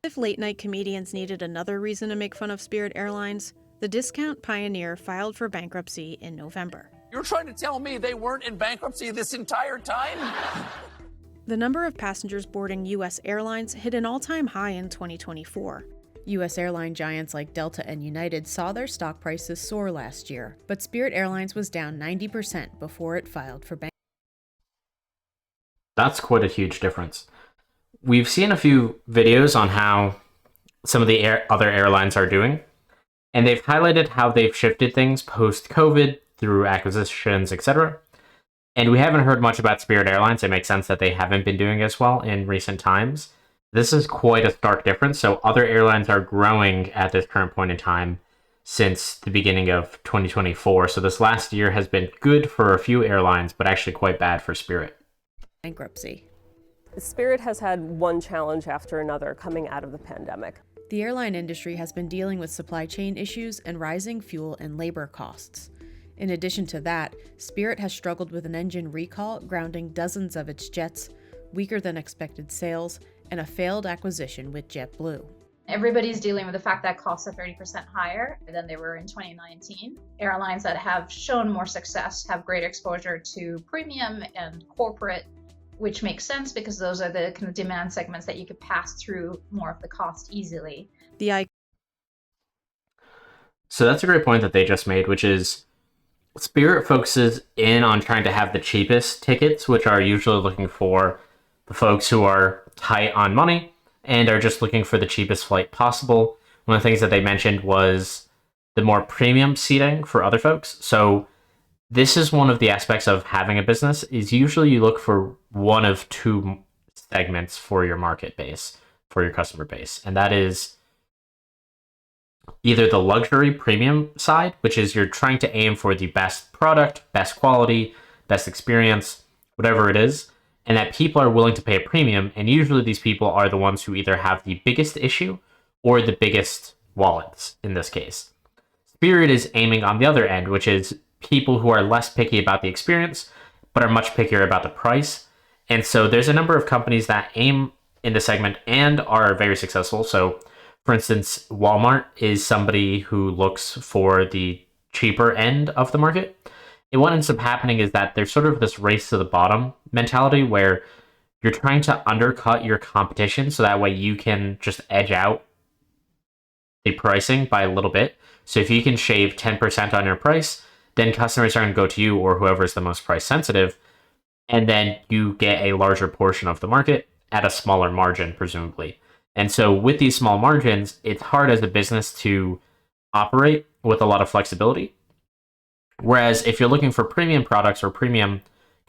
If late-night comedians needed another reason to make fun of Spirit Airlines, the discount pioneer filed for bankruptcy in November. You're trying to tell me they weren't in bankruptcy this entire time? The number of passengers boarding U.S. airlines hit an all-time high in 2024. U.S. airline giants like Delta and United saw their stock prices soar last year, but Spirit Airlines was down 90% before it filed for bankruptcy. That's quite a huge difference. We've seen a few videos on how some of the other airlines are doing, and they've highlighted how they've shifted things post-COVID through acquisitions, etc. And we haven't heard much about Spirit Airlines. It makes sense that they haven't been doing as well in recent times. This is quite a stark difference. So other airlines are growing at this current point in time since the beginning of 2024. So this last year has been good for a few airlines, but actually quite bad for Spirit. Bankruptcy. Spirit has had one challenge after another coming out of the pandemic. The airline industry has been dealing with supply chain issues and rising fuel and labor costs. In addition to that, Spirit has struggled with an engine recall, grounding dozens of its jets, weaker than expected sales, and a failed acquisition with JetBlue. Everybody's dealing with the fact that costs are 30% higher than they were in 2019. Airlines that have shown more success have great exposure to premium and corporate, which makes sense because those are the kind of demand segments that you could pass through more of the cost easily. So that's a great point that they just made, which is Spirit focuses in on trying to have the cheapest tickets, which are usually looking for the folks who are tight on money and are just looking for the cheapest flight possible. One of the things that they mentioned was the more premium seating for other folks. So this is one of the aspects of having a business is usually you look for one of two segments for your market base, for your customer base. And that is either the luxury premium side, which is you're trying to aim for the best product, best quality, best experience, whatever it is, and that people are willing to pay a premium. And usually these people are the ones who either have the biggest issue or the biggest wallets in this case. Spirit is aiming on the other end, which is people who are less picky about the experience, but are much pickier about the price. And so there's a number of companies that aim in the segment and are very successful. So for instance, Walmart is somebody who looks for the cheaper end of the market. And what ends up happening is that there's sort of this race to the bottom mentality where you're trying to undercut your competition so that way you can just edge out the pricing by a little bit. So if you can shave 10% on your price, then customers are going to go to you or whoever is the most price sensitive, and then you get a larger portion of the market at a smaller margin, presumably. And so with these small margins, it's hard as a business to operate with a lot of flexibility. Whereas if you're looking for premium products or premium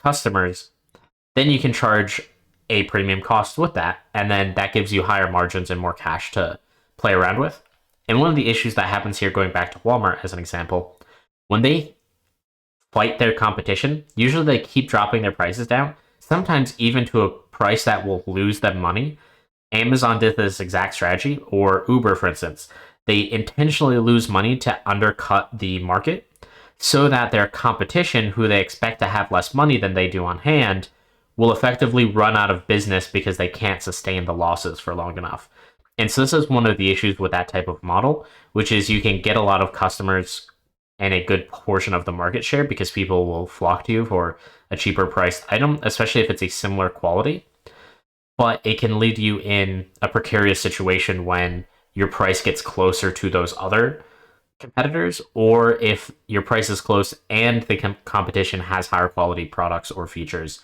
customers, then you can charge a premium cost with that. And then that gives you higher margins and more cash to play around with. And one of the issues that happens here, going back to Walmart as an example, when they fight their competition, usually they keep dropping their prices down, sometimes even to a price that will lose them money. Amazon did this exact strategy, or Uber, for instance. They intentionally lose money to undercut the market so that their competition, who they expect to have less money than they do on hand, will effectively run out of business because they can't sustain the losses for long enough. And so this is one of the issues with that type of model, which is you can get a lot of customers and a good portion of the market share because people will flock to you for a cheaper priced item, especially if it's a similar quality. But it can lead you in a precarious situation when your price gets closer to those other competitors, or if your price is close and the competition has higher quality products or features,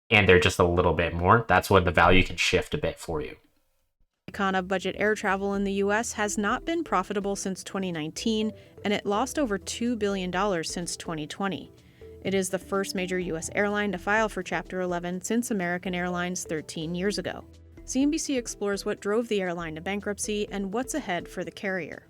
and they're just a little bit more, that's when the value can shift a bit for you. Icon of budget air travel in the U.S. has not been profitable since 2019, and it lost over $2 billion since 2020. It is the first major U.S. airline to file for Chapter 11 since American Airlines 13 years ago. CNBC explores what drove the airline to bankruptcy and what's ahead for the carrier.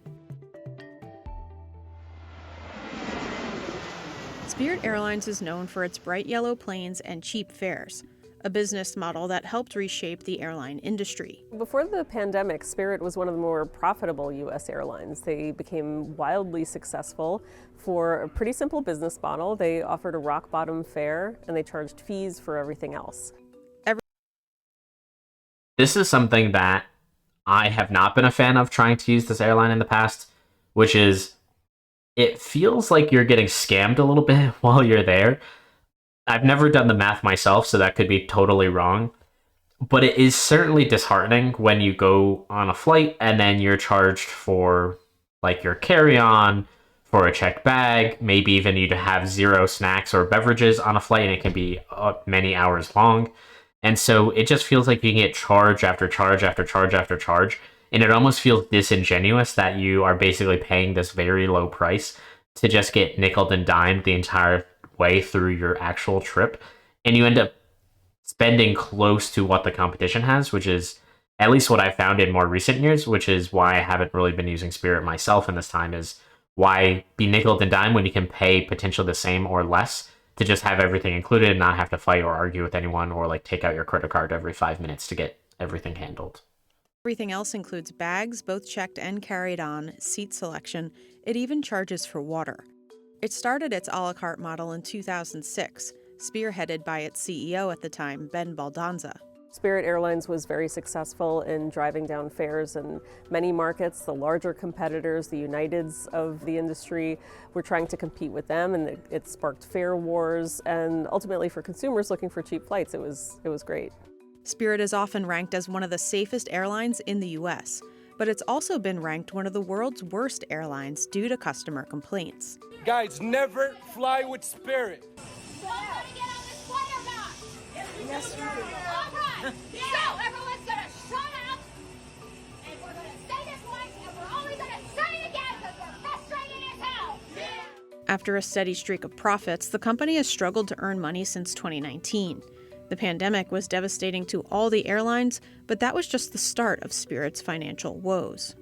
Spirit Airlines is known for its bright yellow planes and cheap fares, a business model that helped reshape the airline industry. Before the pandemic, Spirit was one of the more profitable U.S. airlines. They became wildly successful for a pretty simple business model. They offered a rock bottom fare and they charged fees for everything else. This is something that I have not been a fan of trying to use this airline in the past, which is it feels like you're getting scammed a little bit while you're there. I've never done the math myself, so that could be totally wrong. But it is certainly disheartening when you go on a flight and then you're charged for like your carry-on, for a checked bag, maybe even you to have zero snacks or beverages on a flight, and it can be many hours long. And so it just feels like you can get charge after charge after charge after charge. And it almost feels disingenuous that you are basically paying this very low price to just get nickeled and dimed the entire way through your actual trip. And you end up spending close to what the competition has, which is at least what I've found in more recent years, which is why I haven't really been using Spirit myself in this time, is why be nickeled and dime when you can pay potentially the same or less to just have everything included and not have to fight or argue with anyone or like take out your credit card every 5 minutes to get everything handled. Everything else includes bags, both checked and carried on, seat selection. It even charges for water. It started its a la carte model in 2006, spearheaded by its CEO at the time, Ben Baldanza. Spirit Airlines was very successful in driving down fares in many markets. The larger competitors, the Uniteds of the industry, were trying to compete with them, and it sparked fare wars. And ultimately, for consumers looking for cheap flights, it was great. Spirit is often ranked as one of the safest airlines in the U.S., but it's also been ranked one of the world's worst airlines due to customer complaints. Guys, never fly with Spirit. Yes, we do. All right. So everyone's gonna shut up, and we're gonna say this once, and we're only gonna say it again because we're frustrated as hell. After a steady streak of profits, the company has struggled to earn money since 2019. The pandemic was devastating to all the airlines, but that was just the start of Spirit's financial woes.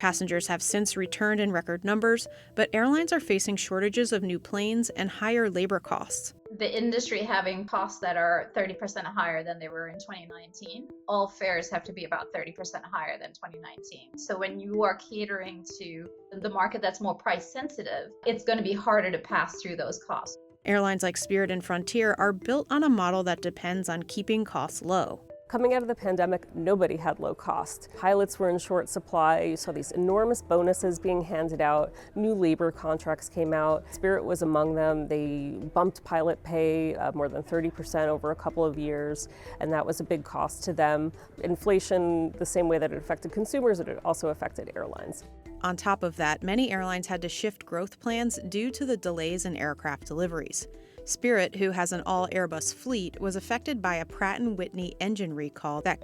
Passengers have since returned in record numbers, but airlines are facing shortages of new planes and higher labor costs. The industry having costs that are 30% higher than they were in 2019, all fares have to be about 30% higher than 2019. So when you are catering to the market that's more price sensitive, it's going to be harder to pass through those costs. Airlines like Spirit and Frontier are built on a model that depends on keeping costs low. Coming out of the pandemic, nobody had low cost. Pilots were in short supply. You saw these enormous bonuses being handed out. New labor contracts came out. Spirit was among them. They bumped pilot pay more than 30% over a couple of years, and that was a big cost to them. Inflation, the same way that it affected consumers, it also affected airlines. On top of that, many airlines had to shift growth plans due to the delays in aircraft deliveries. Spirit, who has an all-Airbus fleet, was affected by a Pratt & Whitney engine recall that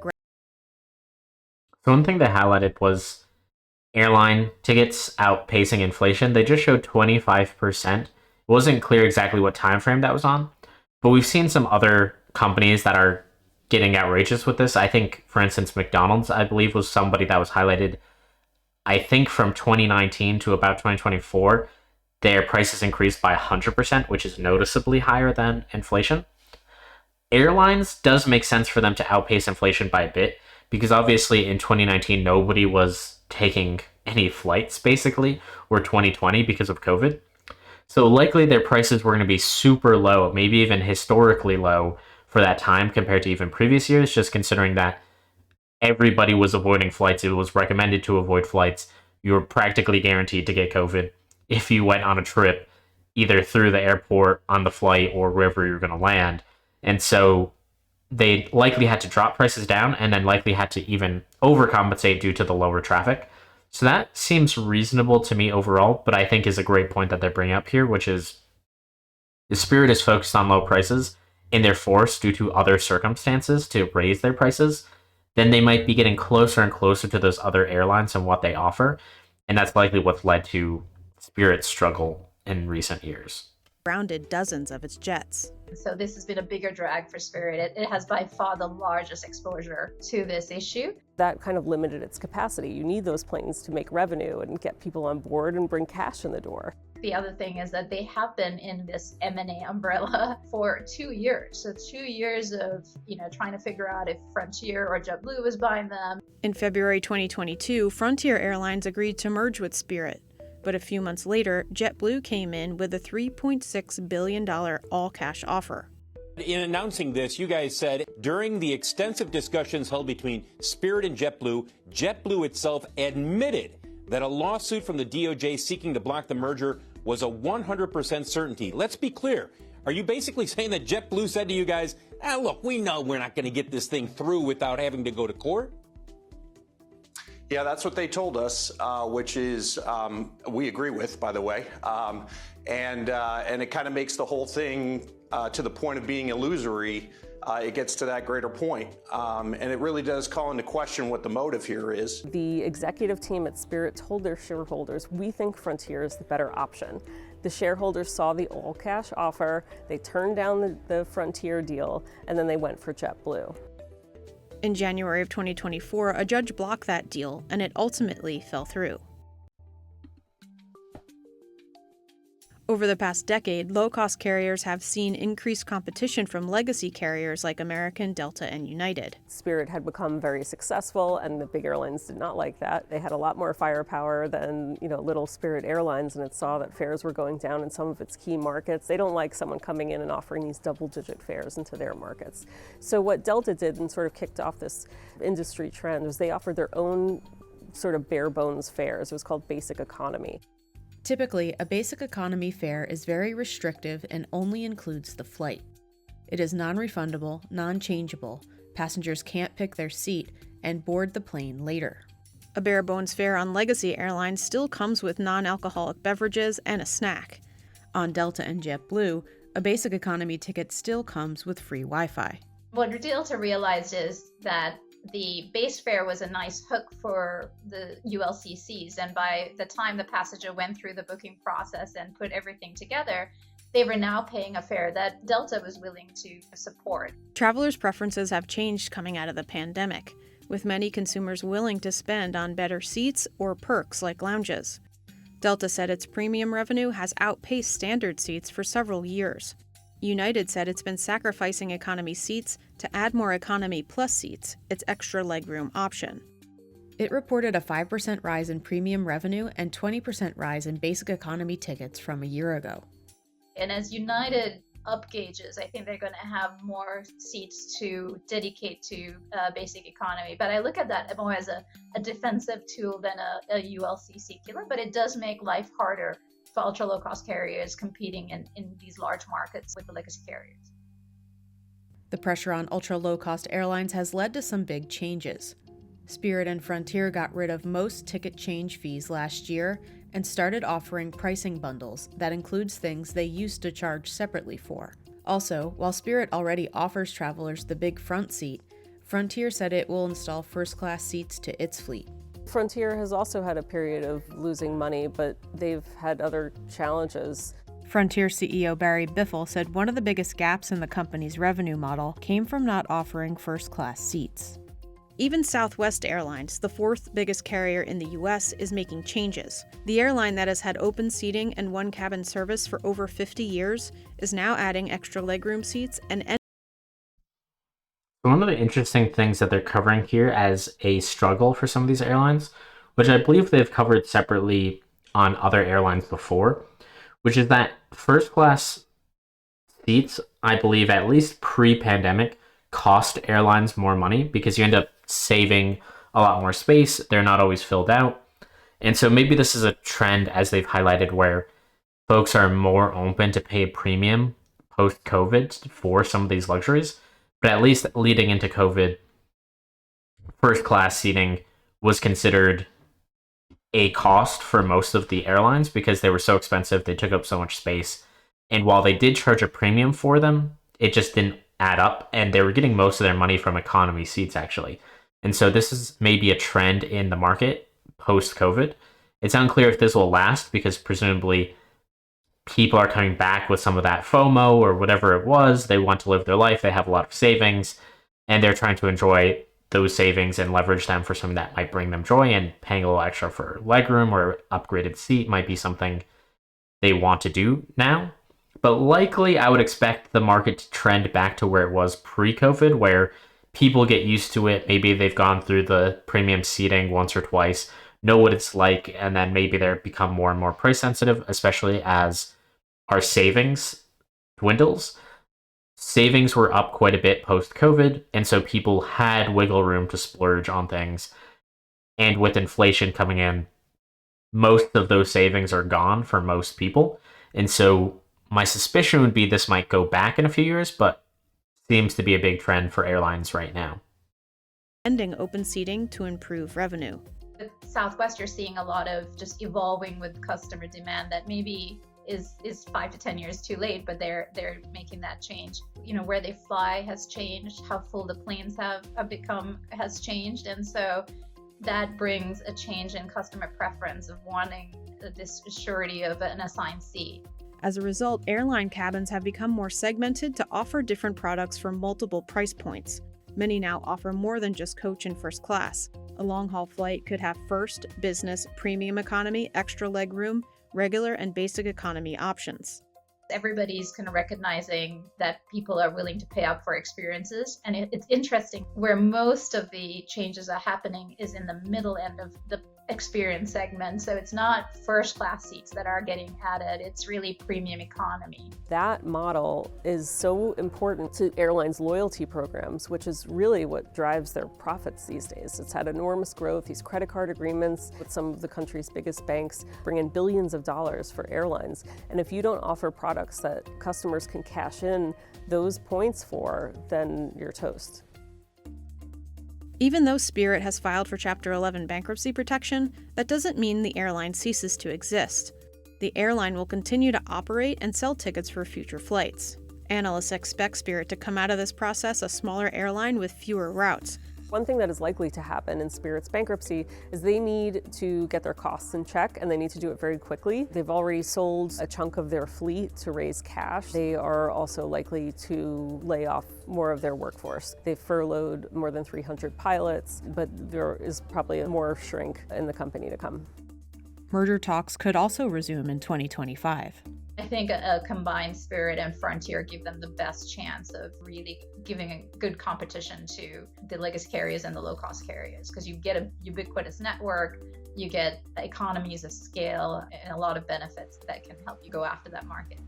So one thing they highlighted was airline tickets outpacing inflation. They just showed 25%. It wasn't clear exactly what time frame that was on, but we've seen some other companies that are getting outrageous with this. I think, for instance, McDonald's, I believe, was somebody that was highlighted. I think from 2019 to about 2024, their prices increased by 100%, which is noticeably higher than inflation. Airlines does make sense for them to outpace inflation by a bit, because obviously in 2019, nobody was taking any flights, basically, or 2020 because of COVID. So likely their prices were going to be super low, maybe even historically low for that time compared to even previous years, just considering that everybody was avoiding flights. It was recommended to avoid flights. You were practically guaranteed to get COVID if you went on a trip, either through the airport, on the flight, or wherever you're going to land. And so they likely had to drop prices down and then likely had to even overcompensate due to the lower traffic. So that seems reasonable to me overall, but I think is a great point that they're bringing up here, which is the Spirit is focused on low prices and they're forced due to other circumstances to raise their prices. Then they might be getting closer and closer to those other airlines and what they offer. And that's likely what's led to Spirit's struggle in recent years. grounded dozens of its jets. So this has been a bigger drag for Spirit. It has by far the largest exposure to this issue. That kind of limited its capacity. You need those planes to make revenue and get people on board and bring cash in the door. The other thing is that they have been in this M&A umbrella for 2 years. So 2 years of, trying to figure out if Frontier or JetBlue was buying them. In February 2022, Frontier Airlines agreed to merge with Spirit. But a few months later, JetBlue came in with a $3.6 billion all-cash offer. In announcing this, you guys said during the extensive discussions held between Spirit and JetBlue, JetBlue itself admitted that a lawsuit from the DOJ seeking to block the merger was a 100% certainty. Let's be clear. Are you basically saying that JetBlue said to you guys, look, we know we're not going to get this thing through without having to go to court? Yeah, that's what they told us, which is we agree with, by the way, and it kind of makes the whole thing to the point of being illusory. It gets to that greater point, and it really does call into question what the motive here is. The executive team at Spirit told their shareholders, we think Frontier is the better option. The shareholders saw the all-cash offer, they turned down the Frontier deal, and then they went for JetBlue. In January of 2024, a judge blocked that deal, and it ultimately fell through. Over the past decade, low-cost carriers have seen increased competition from legacy carriers like American, Delta, and United. Spirit had become very successful, and the big airlines did not like that. They had a lot more firepower than, little Spirit Airlines, and it saw that fares were going down in some of its key markets. They don't like someone coming in and offering these double-digit fares into their markets. So what Delta did and sort of kicked off this industry trend was they offered their own sort of bare-bones fares. It was called Basic Economy. Typically, a basic economy fare is very restrictive and only includes the flight. It is non-refundable, non-changeable, passengers can't pick their seat, and board the plane later. A bare-bones fare on legacy airlines still comes with non-alcoholic beverages and a snack. On Delta and JetBlue, a basic economy ticket still comes with free Wi-Fi. What Delta realized is that the base fare was a nice hook for the ULCCs, and by the time the passenger went through the booking process and put everything together, they were now paying a fare that Delta was willing to support. Travelers' preferences have changed coming out of the pandemic, with many consumers willing to spend on better seats or perks like lounges. Delta said its premium revenue has outpaced standard seats for several years. United said it's been sacrificing economy seats to add more Economy Plus seats, its extra legroom option. It reported a 5% rise in premium revenue and 20% rise in basic economy tickets from a year ago. And as United upgauges, I think they're going to have more seats to dedicate to basic economy. But I look at that more as a defensive tool than a ULCC killer, but it does make life harder for ultra low-cost carriers competing in these large markets with the legacy carriers. The pressure on ultra low-cost airlines has led to some big changes. Spirit and Frontier got rid of most ticket change fees last year and started offering pricing bundles that includes things they used to charge separately for. Also, while Spirit already offers travelers the big front seat, Frontier said it will install first-class seats to its fleet. Frontier has also had a period of losing money, but they've had other challenges. Frontier CEO Barry Biffle said one of the biggest gaps in the company's revenue model came from not offering first-class seats. Even Southwest Airlines, the fourth biggest carrier in the U.S., is making changes. The airline that has had open seating and one-cabin service for over 50 years is now adding extra legroom seats and one of the interesting things that they're covering here as a struggle for some of these airlines, which I believe they've covered separately on other airlines before, which is that first class seats, I believe at least pre-pandemic, cost airlines more money because you end up saving a lot more space. They're not always filled out. And so maybe this is a trend, as they've highlighted, where folks are more open to pay a premium post-COVID for some of these luxuries. But at least leading into COVID, first-class seating was considered a cost for most of the airlines because they were so expensive, they took up so much space. And while they did charge a premium for them, it just didn't add up, and they were getting most of their money from economy seats, actually. And so this is maybe a trend in the market post-COVID. It's unclear if this will last because presumably people are coming back with some of that FOMO or whatever it was. They want to live their life. They have a lot of savings, and they're trying to enjoy those savings and leverage them for something that might bring them joy, and paying a little extra for legroom or upgraded seat might be something they want to do now. But likely, I would expect the market to trend back to where it was pre-COVID, where people get used to it. Maybe they've gone through the premium seating once or twice, know what it's like, and then maybe they become more and more price sensitive, especially as our savings dwindles. savings were up quite a bit post-COVID, and so people had wiggle room to splurge on things. And with inflation coming in, most of those savings are gone for most people. And so my suspicion would be this might go back in a few years, but seems to be a big trend for airlines right now. Ending open seating to improve revenue. With Southwest, you're seeing a lot of just evolving with customer demand that maybe is 5 to 10 years too late, but they're making that change. You know, where they fly has changed, how full the planes have become has changed, and so that brings a change in customer preference of wanting this surety of an assigned seat. As a result, airline cabins have become more segmented to offer different products for multiple price points. Many now offer more than just coach and first class. A long-haul flight could have first, business, premium economy, extra leg room, regular, and basic economy options. Everybody's kind of recognizing that people are willing to pay up for experiences. And it's interesting where most of the changes are happening is in the middle end of the experience segment. So it's not first class seats that are getting added, it's really premium economy. That model is so important to airlines' loyalty programs, which is really what drives their profits these days. It's had enormous growth. These credit card agreements with some of the country's biggest banks bring in billions of dollars for airlines. And if you don't offer products that customers can cash in those points for, then you're toast. Even though Spirit has filed for Chapter 11 bankruptcy protection, that doesn't mean the airline ceases to exist. The airline will continue to operate and sell tickets for future flights. Analysts expect Spirit to come out of this process a smaller airline with fewer routes. One thing that is likely to happen in Spirit's bankruptcy is they need to get their costs in check, and they need to do it very quickly. They've already sold a chunk of their fleet to raise cash. They are also likely to lay off more of their workforce. They've furloughed more than 300 pilots, but there is probably more shrink in the company to come. Merger talks could also resume in 2025. I think a combined Spirit and Frontier give them the best chance of really giving a good competition to the legacy carriers and the low-cost carriers, because you get a ubiquitous network, you get economies of scale, and a lot of benefits that can help you go after that market.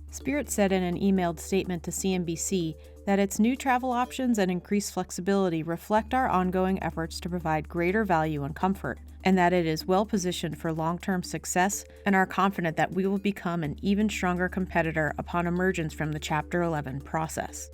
Spirit said in an emailed statement to CNBC that its new travel options and increased flexibility reflect our ongoing efforts to provide greater value and comfort, and that it is well positioned for long-term success, and are confident that we will become an even stronger competitor upon emergence from the Chapter 11 process.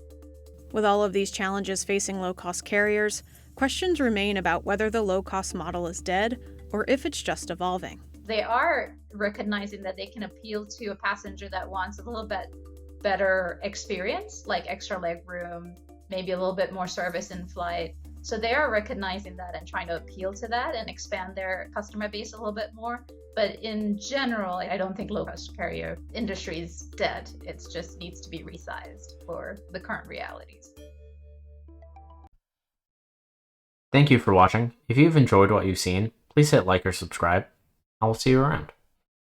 With all of these challenges facing low-cost carriers, questions remain about whether the low-cost model is dead or if it's just evolving. They are recognizing that they can appeal to a passenger that wants a little bit better experience, like extra leg room, maybe a little bit more service in flight. So they are recognizing that and trying to appeal to that and expand their customer base a little bit more. But in general, I don't think low-cost carrier industry is dead. It just needs to be resized for the current realities. Thank you for watching. If you've enjoyed what you've seen, please hit like or subscribe. I will see you around.